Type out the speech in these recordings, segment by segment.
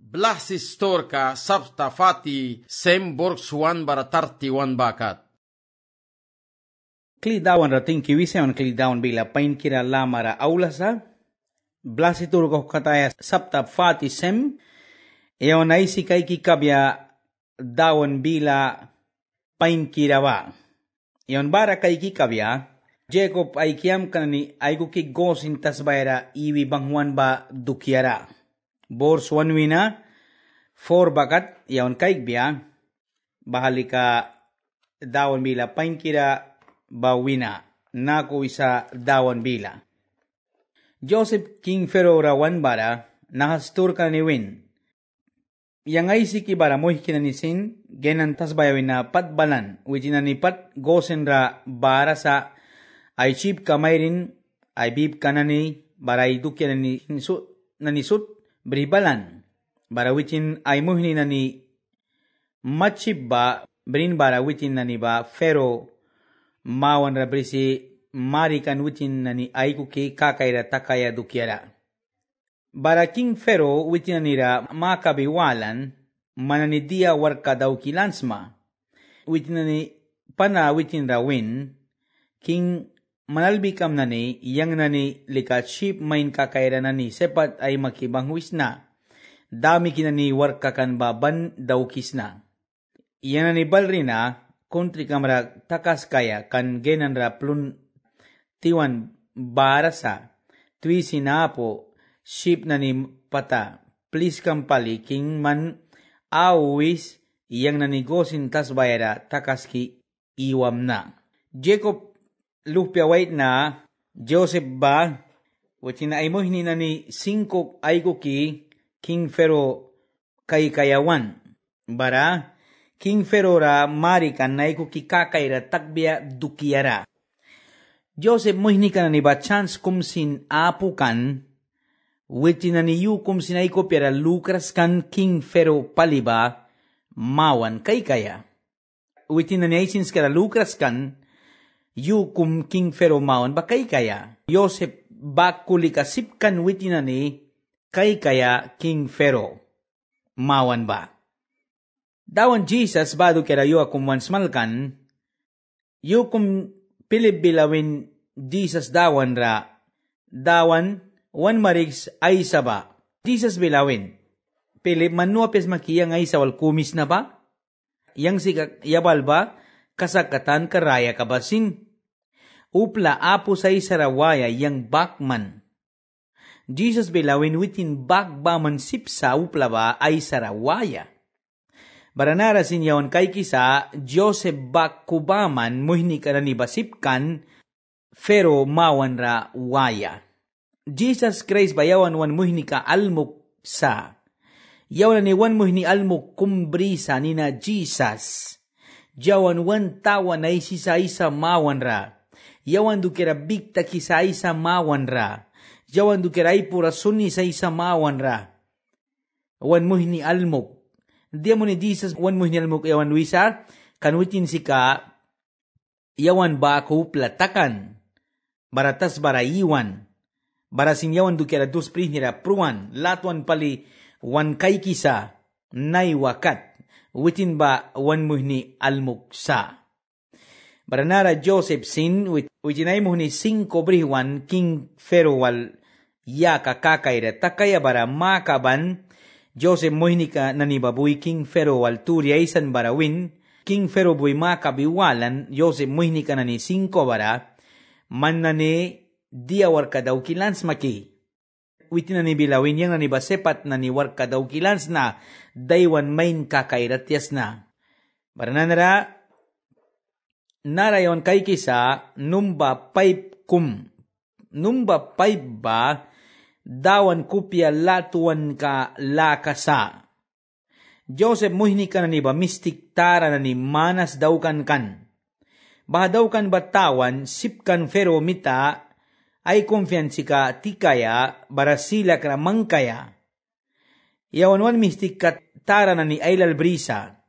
Blasistorka saptafati semborgsuan baratartiwan bakat. Klidawan rating kiwisewan klidawan bila pain kira lamara aulasa. Blasiturko kataya saptafati sem. Ewan aisi kay kikabya dawan bila pain kirawa. Ewan bara kay kikabya. Jacob ay kiam kanani ay kukigosin tasbayra iwi banghuan ba dukiara. Bors wanwina, 4 bakat, yaon kaikbya, bahalika dawan bila, painkira bawina, nako isa dawan bila. Joseph King Pharaoh rawan bara, nahastur ka ni Win. Yang ay siki bara mo'y kinanisin, genan tasbayawin na patbalan, wijina ni pat gosen ra bara sa ay chip kamayrin, ay bib kanani, bara idukya nanisut, beribalan, bara wicin ay muhni nani machibba, berin bara wicin nani ba Pharaoh mawan rabrisi marikan wicin nani ay kuki kakaira takaya dukiara. Bara King Pharaoh wicin nani ra makabiwalan, manani dia warka daw kilansma, wicin nani pana wicin ra win, King manalbikam nani, yang nani likat ship main kakaira nani, sepat ay makibangwis na. Dami kinani warkakan baban daw kisna. Yang nani balrina, kontri kamera takas kaya, kan genan ra plun tiwan barasa, tui sinapo, ship nani pata, please kampali, king man awis, yang nani gosin tas bayara, takaski iwam na. Jacob lupya wait na Joseph ba wachina ay mo hininani 5 ay kuki King Pharaoh kay kayawan bara King Pharaoh ra marikan na ay kuki kakayra takbya dukiara. Joseph mo hinikan ni ba chance kumsin apukan wachina ni yu kumsin ay kopyara lukras kan King Pharaoh paliba mawan kay kaya wachina ni ay sins kara lukras kan yukum King Pharaoh mawan ba kay kaya? Joseph bakuli kasipkan witinani kay kaya King Pharaoh mawan ba? Dawan Jesus bado kera yu akum wansmalkan, yukum pilibilawin Jesus dawan ra, dawan wan marigs ay saba. Jesus bilawin, pilip manuapes makiyang ay sawal kumis na ba? Yang sikak yabal ba? Kasakatan karaya kabasin. Upla apo sa isarawaya yang bakman. Jesus bilawin witin bakbaman sipsa upla ba ay sarawaya. Baranara sinyawan kay kisa Joseph bakkubaman muhni karani basipkan Pharaoh mawan ra waya. Jesus Christ bayawan wan muhni ka almuk sa. Yawan ni wan muhni almuk kumbrisa ni na Jesus. Jawan wan tawan ay sisa-isa mawan ra. Yawan du kira bigta kisa isa mawan ra. Yawan du kira ipura suni sa isa mawan ra. Wan muhni almuk. Dia mo ni Jesus wan muhni almuk yawan wisa. Kanwitin sika yawan ba ako platakan. Baratas baraiwan. Barasin yawan du kira dus prihnira pruan. Latwan pali wan kay kisa nay wakat. Witin ba wan muhni almuk sa. Baranara Joseph sin, witinay mo ni 5 brihuan King Pharaoh wal yaka kakayra takaya bara makaban Joseph mohinika nanibabuy King Pharaoh wal turiyaisan barawin King Pharaoh buy makabiwalan Joseph mohinika nani 5 bara man nani diawar ka daw kilans maki. Witin nani bilawin yang nani basepat nani war ka daw kilans na daywan main kakayra tiyas na. Baranara narayon kay kisa numba 5 kum. Numba 5 ba dawan kupya latuan ka lakasa. Joseph muhni ka na ni ba mistik tara na ni manas daw kan. Baha daw kan batawan sipkan Pharaoh mita ay kumfiansi ka tikaya barasila ka mangkaya. Yawan mistik ka tara na ni ailal brisa.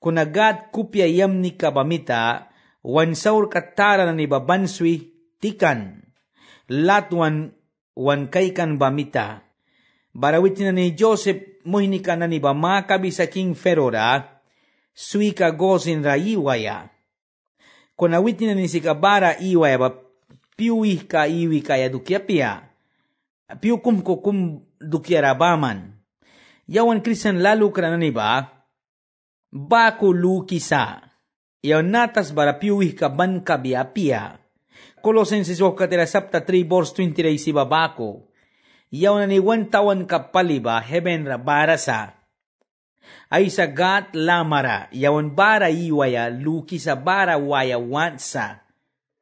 Kunagat kupya yam ni kabamita wan saur katara na ni babanswi tikan. Latwan wan kay kan bamita. Barawitin na ni Joseph mohini ka na ni ba makabi sa King Pharaoh ra, sui ka gozin ra iwaya. Kung awitin na ni si kabara iwaya ba, piuih ka iwi kaya dukia pia, piu kum dukia rabaman. Yawan Kristian lalu ka na ni ba, bako lukisa, yaw natas bara piuih ka ban kabia pia. Colosenses 3 verse 20 si babako. Yaw na ni 1 tawan kapaliba heben ra barasa. Ay sagat lamara, yawan bara iwaya luki sa bara waya wansa.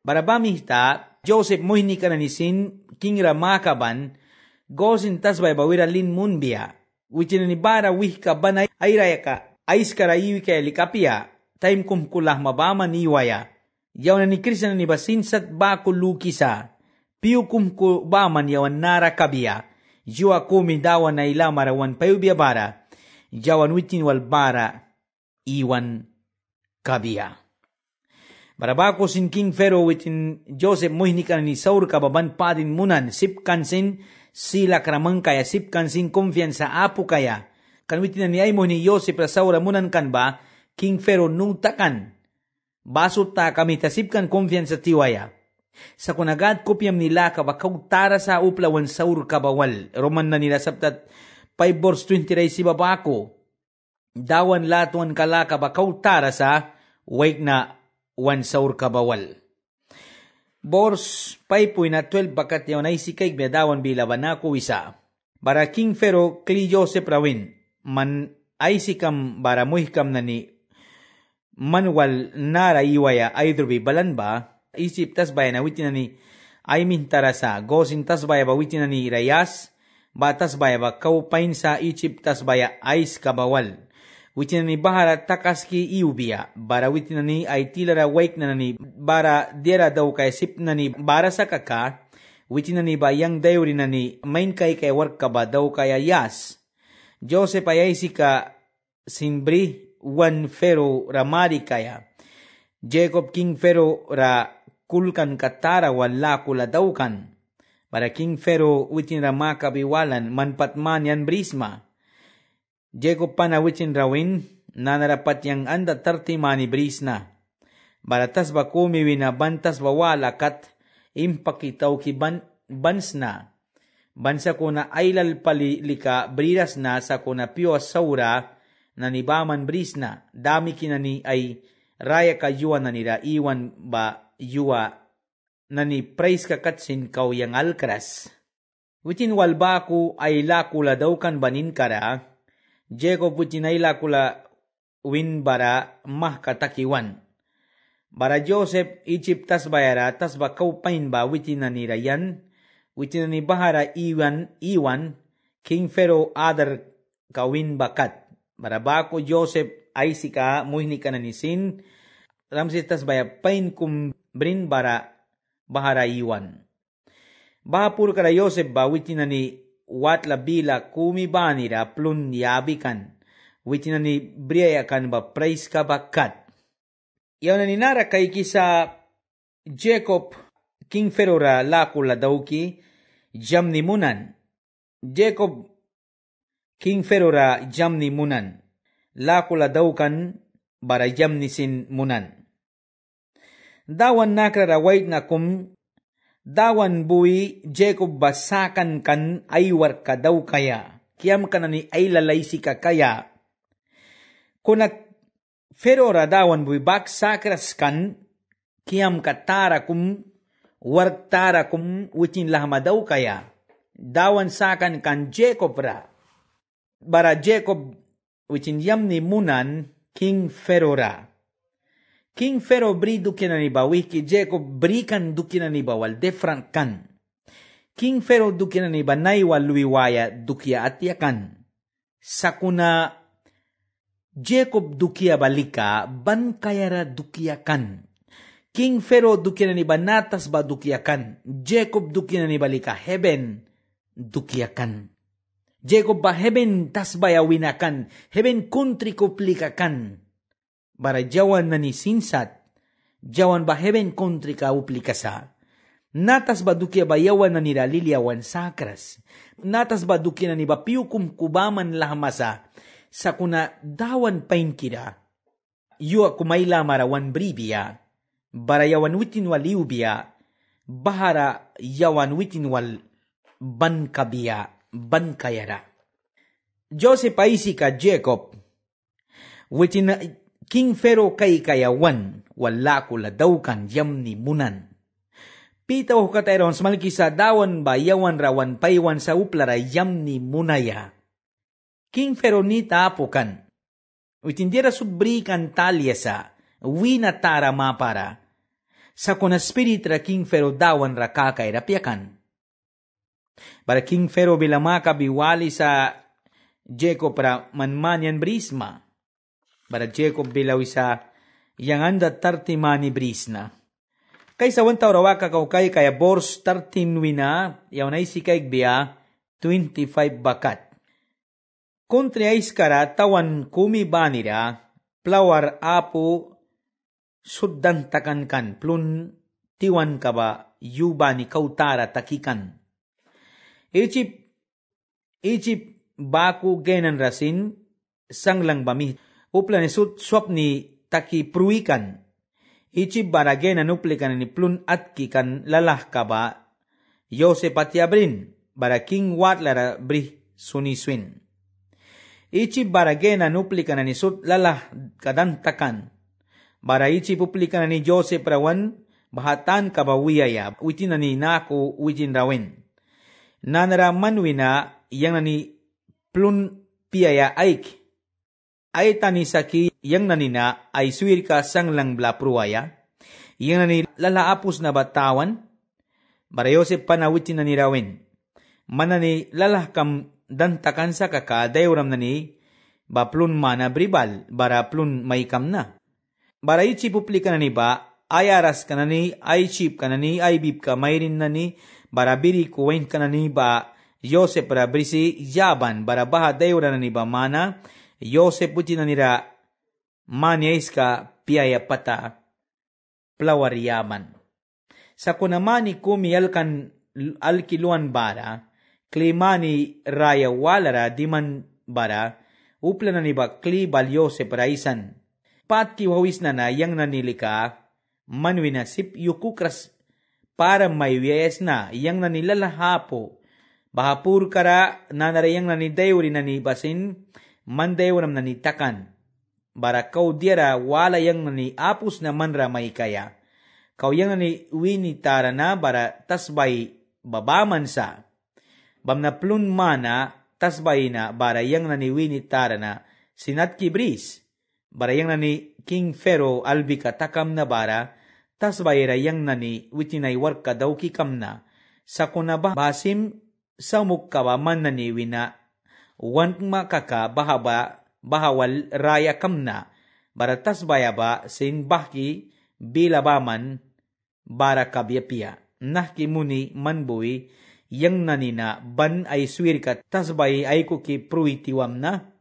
Barabamihta, Joseph mohini ka na ni sin, king ra makaban, gosin tas bay bawira lin munbia. Wichin ni bara wih ka banay ay raya ka, ais ka ra iwi kaya likapia, time kumkulah mabaman iwaya. Yaw na ni Kristian ni basinsat bako lukisa, piu kumkubaman yawan nara kabia, jua kumi dawan na ilamara wan payubia bara, jawan witin wal bara iwan kabia. Barabako sin King Pharaoh witin Joseph mohini ka ni saur kababan padin munan, sipkan sin sila kramang kaya, sipkan sin kumfiansa apu kaya. Kan witin na ni ay mohini Joseph ra saura munan kan ba, King Pharaoh nungtakan. Basot ta kami tasipkan kumfiansa tiwaya. Sa kunagad kopyam nila kabakaw tara sa uplawan saur kabawal. Roman na nila saptat 5 verse 20 si babako. Dawan latuan kala kabakaw tara sa wake na wan saur kabawal. Verse 5.12 bakat yaw na isikay bedawan bilaban ako isa. Bara King Pharaoh kli Joseph rawin. Man ay sikam bara muhikam na ni manwal nara iwaya ay drubi balan ba, isip tas baya na witin na ni ay mintara sa, gosin tas baya ba witin na ni rayas, batas baya ba kaupain sa isip tas baya ais kabawal. Witin na ni bahara takaski iubia, bara witin na ni ay tilara wake na ni bara dera daw kay sip na ni bara sa kaka, witin na ni ba yang dayuri na ni main kay work ka ba daw kaya yas. Joseph ay sika simbri, wan Pharaoh ramari kaya. Jacob King Pharaoh ra kulkan katara wala kula daukan. Para King Pharaoh witin ra makabiwalan manpatman yan brisma. Jacob pana witin rawin nanarapat yang anda 30 mani brisna. Baratas ba kumiwi na bantas bawala kat impakitaw ki bansna. Bansa ko na aylal palilika briras na sa ko na piyo saura na ni baman brisna, dami kinani ay raya ka yuwa na nila, iwan ba yuwa na ni praise ka katsin kaw yang alkras. Witin walba ko ay lakula daw kan banin kara, Jacob witin ay lakula win bara mah katakiwan. Bara Joseph Egypt tas bayara, tas ba kaupain ba witin na nila yan, witin na ni bahara iwan, King Pharaoh adar kawin bakat. Barabako Joseph ay sika muhini ka na nisin, Ramses tas baya pain kumbrin bara bahara iwan. Bahapur kada Joseph ba witin na ni watla bila kumibanira plun yabikan, witin na ni briayakan ba praise ka bakat. Yaw na ninara kay kisa Jacob King Pharaoh ra lakula daw ki jam ni munan. Jacob King Pharaoh ra jam ni munan. Lakula daw kan bara jam ni sin munan. Dawan nakra ra wait na dawan bui Jacob basakan kan aywar ka daw kaya. Kiyam ka na ni ay lalaysi ka kaya. Kunak Pharaoh ra dawan bui baksakras kan kiyam ka tara wark tara witin lahma daw kaya. Dawan sakan kan Jacob ra. Bara Jacob witin yam ni munan King Pharaoh ra. King Pharaoh bri dukin ni bawi ki Jacob bri kan dukin ni bawal different kan. King Pharaoh dukin ni banay waluiwaya dukia atyakan. Sakuna Jacob dukia balika ban kayara dukia kan. King Pharaoh dukin ni banatas ba dukia kan. Jacob dukin ni balika heaven dukia kan. Jacob ba heben tas bayawinakan, heben country kuplikakan. Bara jawan na ni sinsat, jawan ba heben country ka uplikasa. Natas ba dukia ba yawan na nila liliawan sakras? Natas ba dukia na ni ba piukum kubaman lahamasa sa kuna dawan pain kira? Yua kumayla marawan bribia, barayawan witin waliubia, bahara yawan witin wal bankayara. Joseph aisi ka Jacob, witin King Pharaoh kay kayawan, wala ko ladawkan yam ni munan. Pitaw ko katayron sa malkisa dawan ba yawan rawan paywan sa uplara yam ni munaya. King Pharaoh ni tapukan. Uitindira subrikan talya sa winatara mapara. Sa kuna spirit ra King Pharaoh dawan ra kakay rapiakan. Para King Pharaoh bila makabiwali sa Jacob ra manmanyan brisma. Para Jacob bilaw isa yang anda 30 mani brisna. Kaysa wanta rawa kakaukay kaya bors 13 wina, yaw na isi kay biya 25 bakat. Kontri ay iskara tawan kumi banira, plawar apo suddan takankan, plun tiwan ka ba yuba ni kautara takikan. Ijip baku genan rasin, sanglang bami, upla ni swap ni taki pruikan. Ichib barage na nuplikan ni plun at kikan lalah kaba Yosef at yabrin bara king watlara brih suniswin. Ichib barage na nuplikan ni sut lalah kadantakan bara ichib uplikan ni Joseph rawan bahatan kaba wiyaya witin ni naku witin rawin. Nanara manwina yang nani plun piaya aik. Ay tani saki yang nanina ay suwir ka sanglang blapruaya, yang nani lalaapos na batawan, bara Yosef panawitin na nirawin, manani lalah kam dantakan sa kaka, dayuram nani, baplun mana bribal, bara plun maikam na. Bara ichi puplika nani ba, ay aras ka nani, ay chip ka nani, ay bib ka mayrin nani, bara biri kuwain ka nani ba, Yosef bara brisi yaban, bara baha dayuram nani ba mana, Yosef puti na nira maniais ka piaya pata plawar yaman. Sa kunamani kumiyal kan alkiluan bara, klimani raya walara diman bara, upla na niba klibal Yosef raisan. Pat kiwawis na yang nanilika, manwina sip yukukras para may wiyes na yang nanilalahapo. Bahapur kara nanarayang nanidayuri nanibasin, mandayawam na nitakan, bara kau diara wala yang nani apus na manra may kaya, kau yang nani winitara na bara tasbay babaman sa, bam na plun mana tasbay na bara yang nani winitara na sinat kibris, bara yang nani King Pharaoh albi katakam na bara, tasbay ra yang nani witinay warka daw kikam na, sa kunaba basim sa mukkawa man nani wina, wan makaka bahawal raya kamna baratas bayaba sin bahki bilabaman bara kabyapia nahki muni manbui yang nanina ban ay swirka tasbay ay kuki pruitiwam na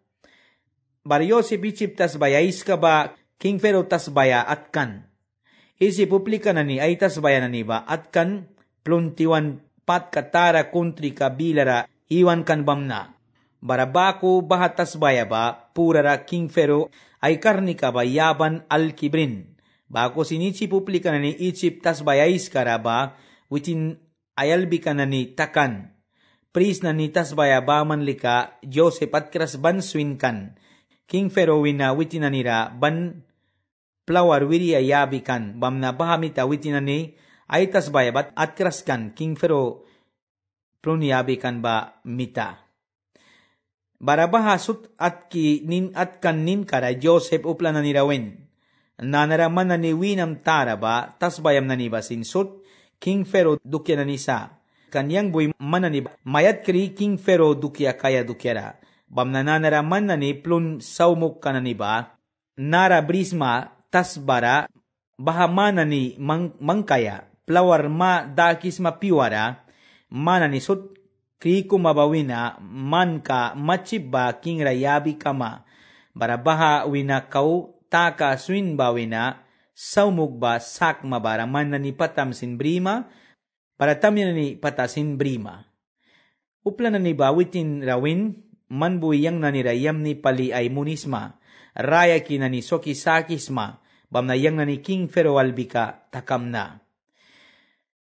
bar Yosef ichip tasbaya iska ba King Pharaoh tasbaya atkan isi publika nani ay tasbaya nani ba atkan pluntiwan pat katara kuntri kabilara iwan kan bamna barabako bahatas bayaba purara King Pharaoh ay karnika ba yaban al-kibrin. Bako sinichi publika na ni Egypt tas bayais karaba witin ayalbi ka na ni takan. Pris na ni tas bayaba manlika Joseph at kras banswin kan. King Pharaoh wina witin na nira ban plawar wiri ayabi kan. Bam na bahamita witin na ni ay tas bayabat at kras kan. King Pharaoh prunyabi kan ba mita. Barabahasut at nin at kanin kara Joseph upla na nirawin. Nanaraman na ni winam taraba, tas bayam na ni basinsut, King Pharaoh dukya na nisa. Kanyang buhay mananiba, mayat kri King Pharaoh dukya kaya dukyara. Bam na nanaraman na ni plun saumuk ka na niba, nara brisma tas bara, bahamana ni mangkaya, plawar ma dakis mapiwara, mana ni sut, kriku mabawina man ka machiba king rayabi kama barabaha wina kau taka swin bawina saumug ba sak mabara man na ni patam sin brima para tamyan ni patasin brima. Upla na ni bawitin rawin, manbuyang na ni rayam ni pali ay munisma, raya kina ni sokisakisma, bamnayang na ni King Pharaoh albika takam na.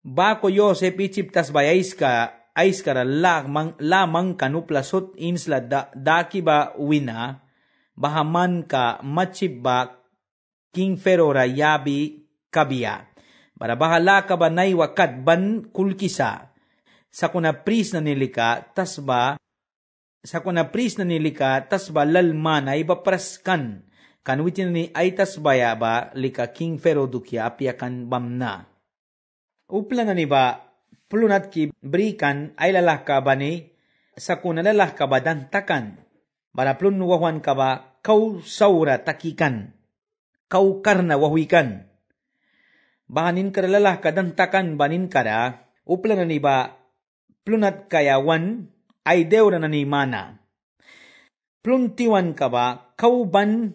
Bako Yosef Ichiptas bayaiska, aiskara lamang kanuplasot insla daki ba wina, bahaman ka machib ba King Pharaoh rayabi kabia. Para bahala ka ba nay wakat ban kulkisa, sa kuna pris na nilika, tasba lalman ay bapraskan, kanwitin ni ay tasbaya ba lika King Pharaoh dukya apiakan bamna. Upla na ni ba, plunat ki brikan ay lalah ka ba ni, sa kuna lalah ka ba dantakan, para plun wahuan ka ba, kau saura takikan, kau karna wahuikan. Bahanin karalalah ka dantakan banin kada, upla na ni ba, plunat kayawan ay deura na ni mana. Pluntiwan ka ba, kau ban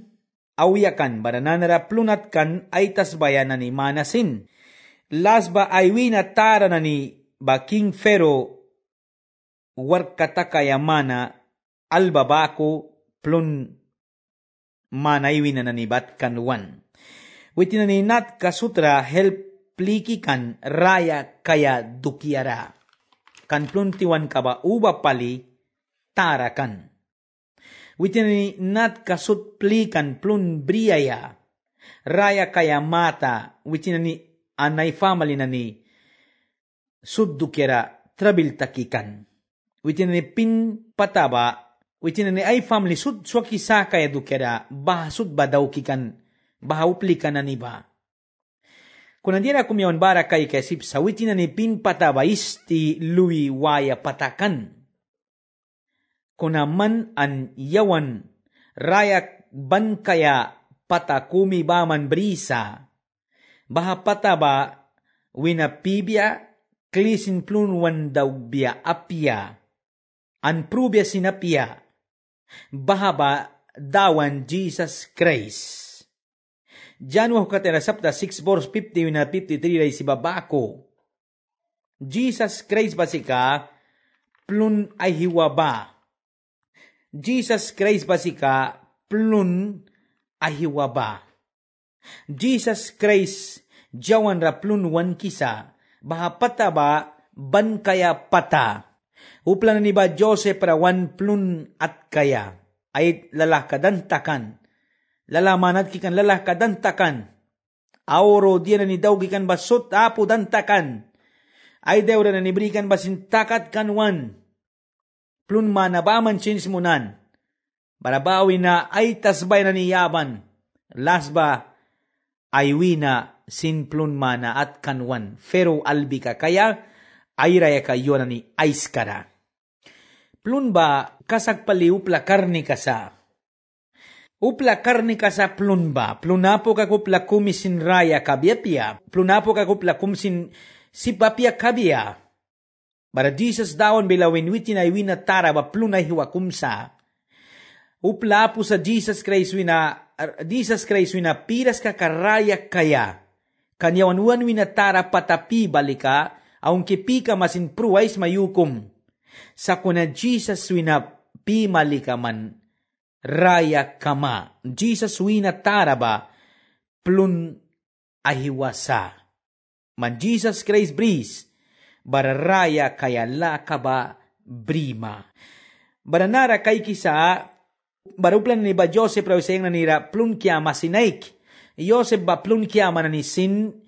awiyakan, barananara plunat kan ay tasbaya na ni manasin. Lasba ay winatara na ni ba King Pharaoh warkataka mana albabako plun mana iwina na ni bat kanwan. Witin na ni nat kasutra help plikikan raya kaya dukiara. Kan pluntiwan ka ba uba pali tarakan. Witin na ni nat kasut plikan plun briaya raya kaya mata. Witin na ni anay family na ni suddukera trabil takikan. Witin na ni pin pataba, witin na ni ay family swakisa kaya dukera bahasud badaw kikan, bahauplikan na ni ba. Kung nandiyan ako miyawan bara kay kasip sa witin na ni pin pataba isti lui waya patakan. Kung naman an yawan rayak ban kaya patakumi baman brisa, baha pataba winapibya klisin plunwan daw biya apya, an prubya sinapya, bahaba dawan Jesus Christ. January katera sapta 6 verse 50 na 53 ay si babako. Jesus Christ basika plun ay hiwaba. Jesus Christ basika plun ay hiwaba. Jesus Christ jawan ra plun wan kisa baha pataba ban kaya pata. Uplan ni ba Joseph ra wan plun at kaya ay lalah kadantakan. Lalamanat kikan lalah kadantakan. Auro dia na ni daw gikan basot apo dantakan. Ay daw na niberikan basin takat kanwan. Plun manabaman sinsmunan. Barabawi na ay tasbay na niyaban. Lasba ay wina sin plun mana at kanwan. Pharaoh albika kaya ay raya kayo na ni aiskara. Plun ba kasagpali upla karni kasa. Upla karni kasa plun ba. Plunapo kakupla kumisin raya kabiapia. Plunapo kakupla kumsin sipapia kabia. Bara Jesus daon bilawin witin ay wina tara ba plunay hiwa kumsa. Upla po sa Jesus Christ wina piras ka karaya kaya. Kanyawanuan wina tara patapi balika. Aung kipika masin pruwais mayukum. Sa kuna Jesus wina pimalika man raya kama. Jesus wina taraba plun ahiwasa. Man Jesus Christ bris bararaya kaya lakaba brima. Baranara kay kisa baruplan ni ba Joseph raw sayang nanira plun kiyama sinaik. Joseph ba plun kiyama na ni sin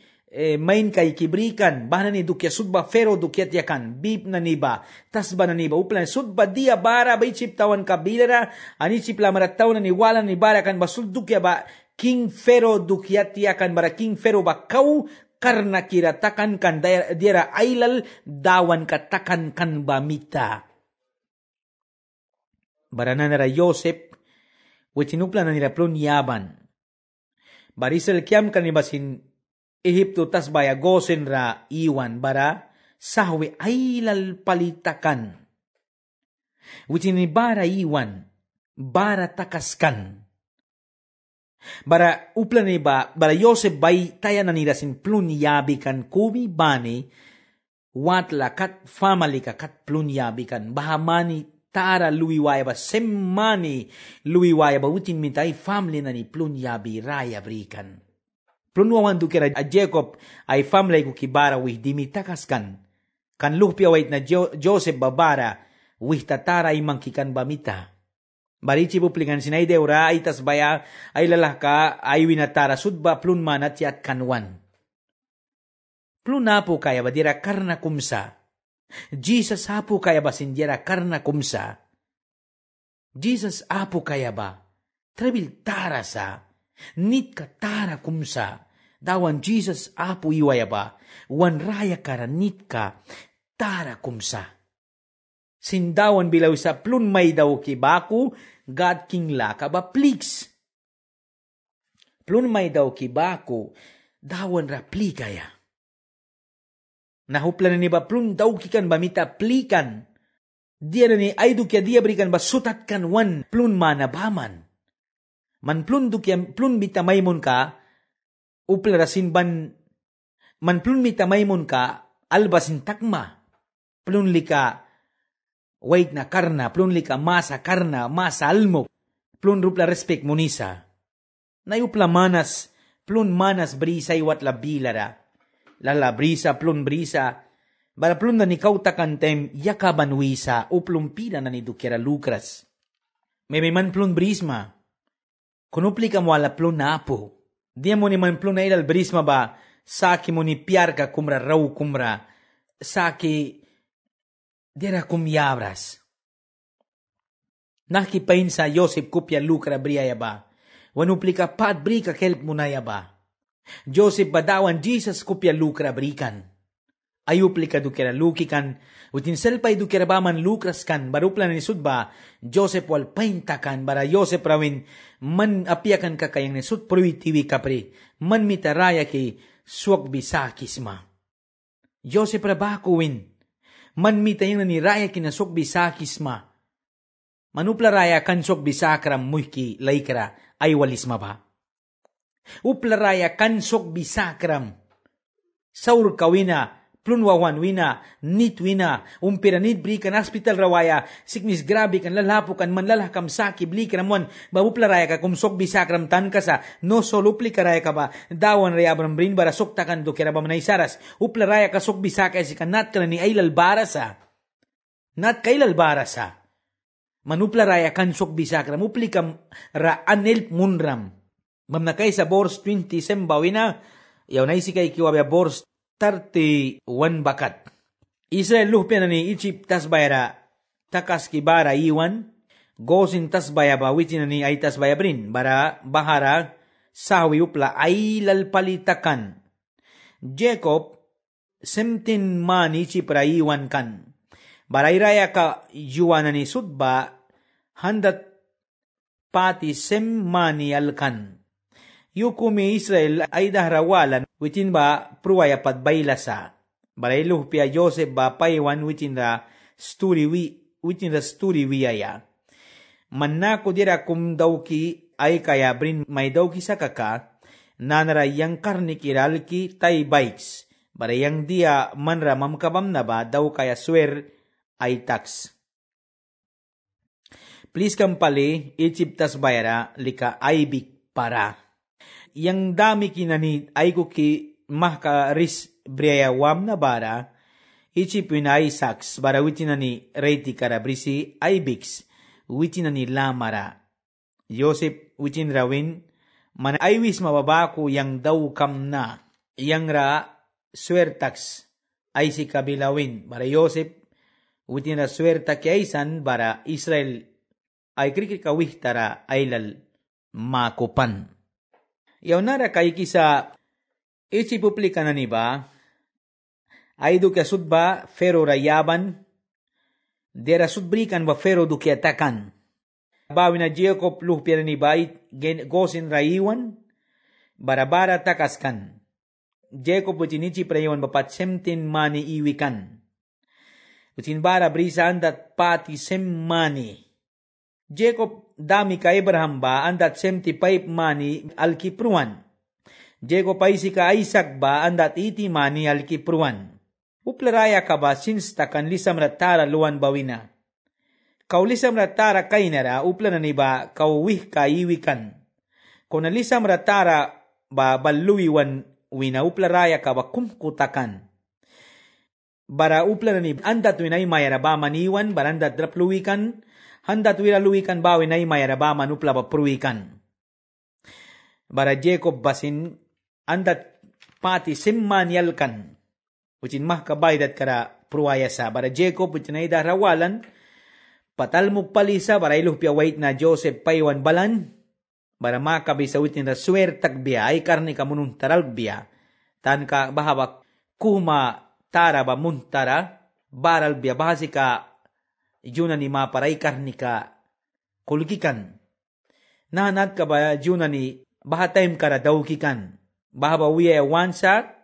main kay kibrikan, bahana ni dukya sudba Pharaoh dukyat yakan, bip na niba, tasba na niba, uplan sudba dia bara ba ichip tawan kabilara, anichip lamarataw na niwala ni bara kan basul dukya ba, King Pharaoh dukyat yakan, bara King Pharaoh ba kau karna kiratakan kan diara ailal dawan katakan kan bamita. Bara na nara Joseph, wichinuplan na nila plun yaban, barisal kiam kan nibasin Ehipto tas baya gosen ra iwan bara sahwe ailal palitakan. Wicin ni bara iwan, bara takaskan. Bara uplan ni ba, bara Yosef bay taya na nirasin plun yabi kan kumi bani, watla kat family ka kat plunyabi kan bahamani tara luiwaya ba semmani luiwaya ba utin mitay family na ni plunyabi raya brikan. Plunwawan do kira a Jacob ay family ko kibara wih dimitakas kan lupia wait na Joseph babara wih tatara imang kikan bamita. Barici puplingan sinay deura ay tas baya ay lalaka ay winatara sudba plun manat yat kanwan. Plun po kaya ba dira karna kumsa? Jesus apo kaya ba sindira karna kumsa? Jesus apo kaya ba? Trabil tara sa, nit ka tara kumsa. Dawan Jesus apo iwaya ba? Wan raya kara nit ka tara kumsa. Sindawan bilaw sa plun may daw kibaku, God king laka ba please? Plun may daw kibaku, dawan rapli kaya. Nahuplan ni ba plun daw kikan ba mita plikan. Dia na ni ay dukya dia berikan ba sutat kan wan plun mana baman. Man plun dukya plun bita maymun ka, uplarasin ban, man plun bita maymun ka, albasin takma. Plun lika, wait na karna, plun lika masa karna, masa almok. Plun rupla respect munisa. Nayupla manas, plun manas brisa iwat la bilara. Lala brisa, plun brisa, bala plun na ni kautakantem, yakaban wisa, uplumpila na ni dukera lukras. May man plun brisma, kunupli ka mo ala plun na apo. Diya mo ni man plun na ilal brisma ba, saki mo ni piar ka kumra raw kumra, saki, dira kumyabras. Nakipain sa Joseph kupya lukra briaya ba, wanupli ka pat bri ka kelp mo na ya ba. Joseph badawan Jesus kupya lukra brikan. Ayupli ka dukera lukikan, utin selpay dukera baman lukras kan, barupla ni sudba, Joseph wal paintakan, bara Joseph rawin, man apiakan ka kayang ni sud pruitiwi kapri, man mitaraya ki suwag bisakis ma. Joseph rabakuwin, man mitayang na ni raya ki na suwag bisakis ma. Manupla raya kan suwag bisakram muhki laikra, ay walis ma ba? Uplaraya kansok bisakram. Saur kawina, plunwawan wina, nit wina, umpiranid bri kan hospital rawaya, siknis grabe kan lalapo kan manlalakam saki bli kanamon, babuplaraya ka kumsok bisakram tan ka sa, no solupli karaya ka ba, dawan raya brin bara sokta kan do kira ba manay saras, uplaraya ka sok bisakay si kanat ka na ni aylal barasa. Nat kaylal barasa. Manuplaraya kansok bisakram, upli kam ra anelp munram. Mamnakay sa bors 20 sembawina, yaw na isi kay kiwabya bors 31 bakat. Israel luhpya na ni Egypt tasbayara takas kibara iwan, gosin tasbaya ba witin na ni ay tasbaya brin, bara bahara sawi upla ay lalpalitakan. Jacob, 17 mani chipra iwan kan. Barayraya ka yuwa na ni sudba, handat pati mani alkan. Yukumi Israel ay dahrawalan witin ba pruwaya patbayla sa. Barayluh pia Joseph ba paywan witin da sturi wiyaya. Manna ko dira kum dawki ay kaya brin may dawki sa kaka, nanarayang karni kiralki tay bikes. Barayang dia manra mamkabam na ba daw kaya swer ay tax. Please kampali, Egyptas bayara, lika aibik para. Yang dami kinani ay ko ki mahka ris briayawam na bara, Egyptin ay saks, bara witin na ni reiti karabrisi aibiks, witin na ni lamara. Joseph witin rawin, man aywis mababako yang daw kam na, yang ra swertax ay si kabilawin. Bara Joseph witin na swerta kiaisan, bara Israel ay krikit kawihtara ay lal makupan. Yaw nara kay kisa ichipuplika na niba, ay do kya sudba fero rayaban, dera sudbrikan ba fero do kya takan. Bawi na Jacob luhpya na niba, gosin rayuan, barabara takaskan. Jacob utinichi prayawan bapat 17 mani iwikan. Utin bara brisa andat pati mani. Jacob dami ka Abraham ba andat 75 mani alkipruan. Jacob ay si ka Isaac ba andat 80 mani alkipruan. Uplaraya ka ba sinsta kan lisam ratara luan bawina. Kau lisam ratara kainara upla na ba kau ka iwikan. Kung nalisam ratara ba baluiwan wina uplaraya ka ba kumkutakan. Bara upla na andat winay mayara ba maniwan barandat drapluwikan. Handat wiraluwikan ba winay mayara ba manupla ba pruwikan. Bara Jacob basin andat pati simmanyalkan. Ucin mah kabaydat kara pruwayasa. Bara Jacob ucin ay darawalan. Patalmog palisa bara iluh wait na Joseph paywan balan. Bara makabisa ucin na swertak biya ay karni kamunun taral biya. Tan ka bahabak kuma tara ba muntara baral biya bahasi ka juna ni maparay karni ka kulkikan. Nahanat ka ba juna ni bahatayim kara dawkikan. Bahaba wiya wansa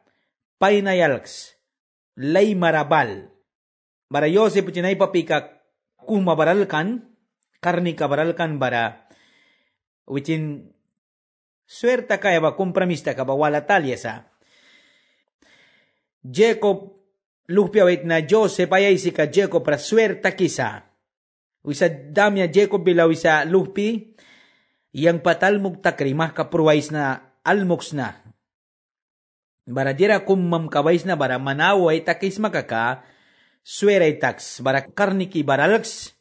painayalks lay marabal. Bara Yosef ucinay papika kumabaralkan karni kabaralkan bara wicin swerta kaya ba kompramista ka ba wala talya sa Jacob lupia wait na Joseph ayay si ka Jacob para swerta kisa. Wisa damya Jacob bila wisa lupi yang patalmog takri mah kapurwais na almoks na. Bara dira kummam kawais na bara manaway takis makaka sweray tax bara karniki baralaks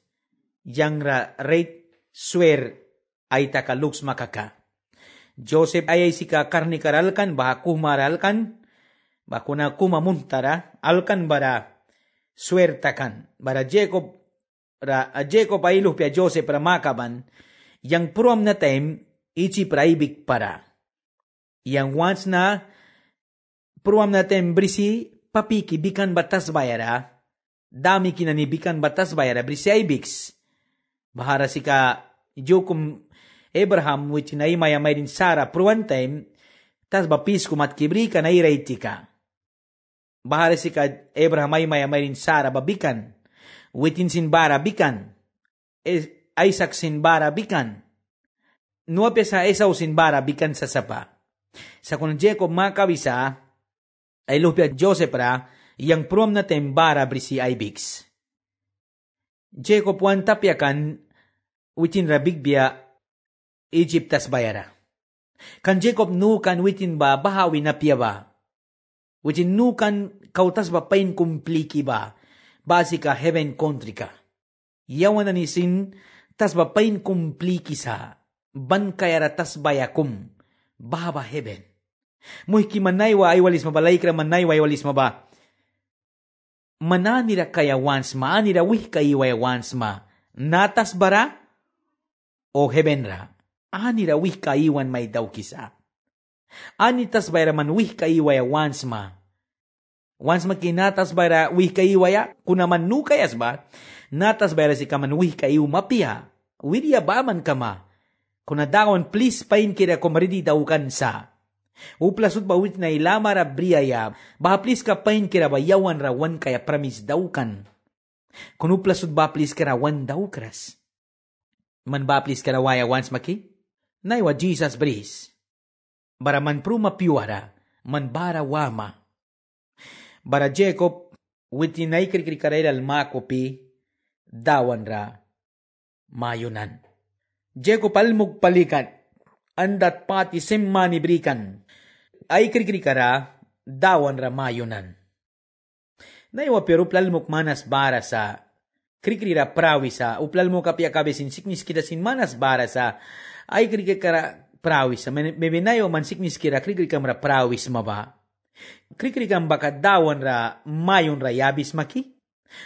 yang rate swer ay takaluks makaka. Joseph ayay si ka karni karalkan baha kumaralkan bakuna kumamuntara alkan bara swertakan. Bara Jacob ay lupia Joseph para makaban yang pruam na time ichi praibik para. Yang once na pruam na time brisi papiki bikan batas bayara dami kinanibikan batas bayara brisi aibiks. Bahara si ka Jokum Abraham which na imaya may din Sarah pruan time tas bapis kumat kibri ka na iraitika. Bahara si ka Abraham ay maya may din Sarah babikan. Witin sinbara bikan. Isaac sinbara bikan. Nuapya sa Esau sinbara bikan sa sapa. Sa kung Jacob makabisa ay lupya Joseph ra yang prom na tembara brisi Ibix. Jacob wan tapyakan witin rabigbiya Egypt tas bayara. Kan Jacob nukan witin ba bahawi na piya ba? Witin nukan kautas ba pain kumpliki ba? Basi ka heaven country ka. Yawan na nisin tas ba pain kumpliki sa ban kayara tas bayakum bahaba heaven. Muhki manaywa ay walis mabalay kra manaywa ay walis maba. Mananira kaya once ma, anira wih kaya once ma. Natas bara o heaven ra. Anira wih kaiwan may daw kisa. Anitas bayra man wih kaiwaya once ma. Once makinatas bayra wih kaiwaya, kunaman nu kayas ba, natas bayra si kaman wih kaiw mapiha. Wirya ba man kama. Kunadawan please pain kira kumaridi daw kan sa. Uplasut ba wit na ilama ra briyaya, baha please ka pain kira ba yawan rawan kaya pramis daw kan. Kunuplasut ba please kira wan daw kras. Man ba please kira waya once maki? Naiwa Jesus bris. Bara man pruma piwara, man bara wama. Bara Jacob, witi na ikrikrikarelal makopi, dawan ra, mayunan. Jacob almug palikat, andat pati semmani brikan, ay krikrikara, dawan ra mayunan. Naiwa pero plalmuk manas bara sa, krikrira prawi sa, uplalmuk kapya kabesin siknis kita sin manas bara sa, ay krikikara prawis. Mebinayo man siknis kira krikrikam ra prawis maba. Krikrikam baka dawan ra mayon ra yabis maki.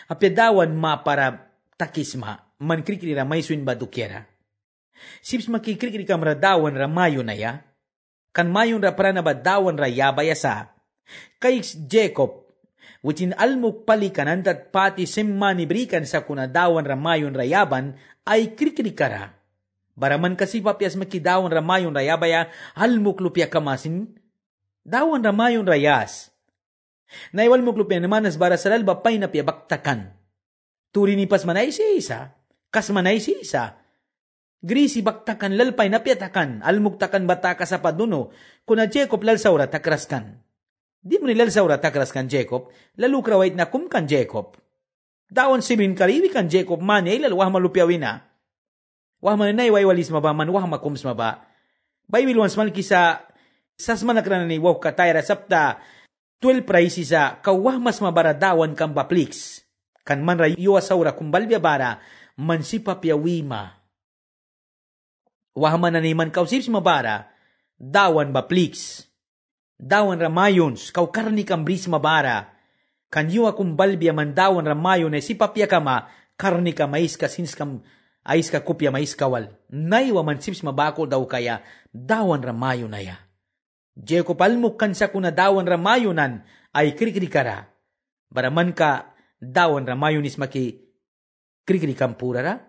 Apya dawan ma para takis ma. Man krikrira may suin badukera. Sips maki krikrikam ra dawan ra mayon na ya. Kan mayon ra para na ba dawan ra yabaya sa. Kay Jacob, witin almuk palikan andat pati semmani brikan sa kuna dawan ra mayon ra yaban ay krikrikara. Baraman kasi papyas makidawan ramayon rayabaya halmuk lupya kamasin. Dawan ramayon rayas. Naiwal muk lupya namanas bara saral bapay na pya baktakan. Turi ni pas manay si isa. Kas manay si isa. Grisi baktakan lalpay na pyatakan. Almuk takan bataka sa paduno. Kuna Jacob lalsaura takraskan. Di mo nilalsaw takras kan Jacob, lalu krawait na kum kan Jacob. Dawan sibin kariwi kan Jacob mani ay lalu wah malupyawin na. Wah manay waywalis maba man wah makums maba. Bible once mal kisa sas manakran ni wah katayra sapta 12 praisi sa kawah mas mabara dawan kan bapliks. Kan man rayo saura kumbalbya bara man si papyawima. Wah mananiman kausip si mabara dawan bapliks. Dawan ramayons, kau karni kam bris mabara. Kan yu akong balbia man dawan ramayon ay si papya kama, karni ka mais ka sins kam ais ka kupya mais kawal. Naiwa man sips mabako daw kaya, dawan ramayon na ya. Jeko palmuk kan sa kuna dawan ramayonan ay krikrikara. Baraman ka dawan ramayon is maki krikrikam purara.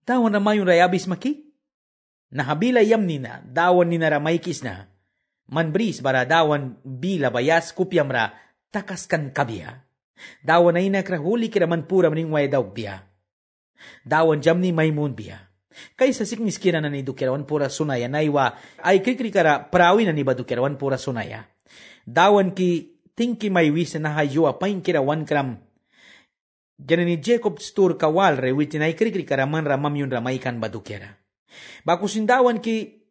Dawan ramayon rayabis maki. Nahabila yam nina, dawan nina ramaykis na. Manbris bara dawan bila bayas kupyam ra takaskan kabya. Dawan ay nakrahuli kira man pura maning way daw biya. Dawan jam ni maymun biya. Kaysa siknis kira na ni dukirawan pura sunaya naiwa ay krikrikara prawi na ni ba dukirawan pura sunaya. Dawan ki tingki may wis na hayo apain kirawan kram. Diyan ni Jacob stur kawal re witinay krikrikara man ramam yun ramaykan ba dukira. Bakusindawan ki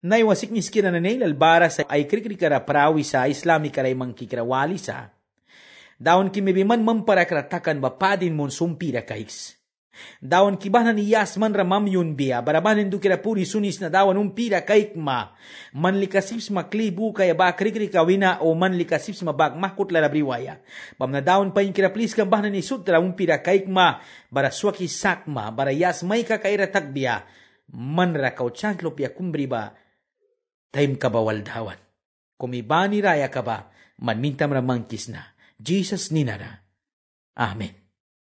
naiwasik ni skira na nailal bara sa ay krikrikara prawi sa islami karay mangkikirawali sa. Daon ki mebiman mamparakratakan bapadin mon sumpira kaiks. Daon ki bahna ni yasman ramam yun biya, barabanin do kira puri sunis na dawan umpira kaik ma. Manlikasips maklibu kaya ba krikrikawina o manlikasips mabag makut larabriwaya. Bam na daon pa yung kira please kang bahna ni sutra umpira kaik ma, baraswaki sakma, barayas may kakaira takbiya, manrakaw chantlop ya kumbriba, time kabawal dawan. Kumibani raya ka ba, manmintam ramangkis na. Jesus ninara. Amen.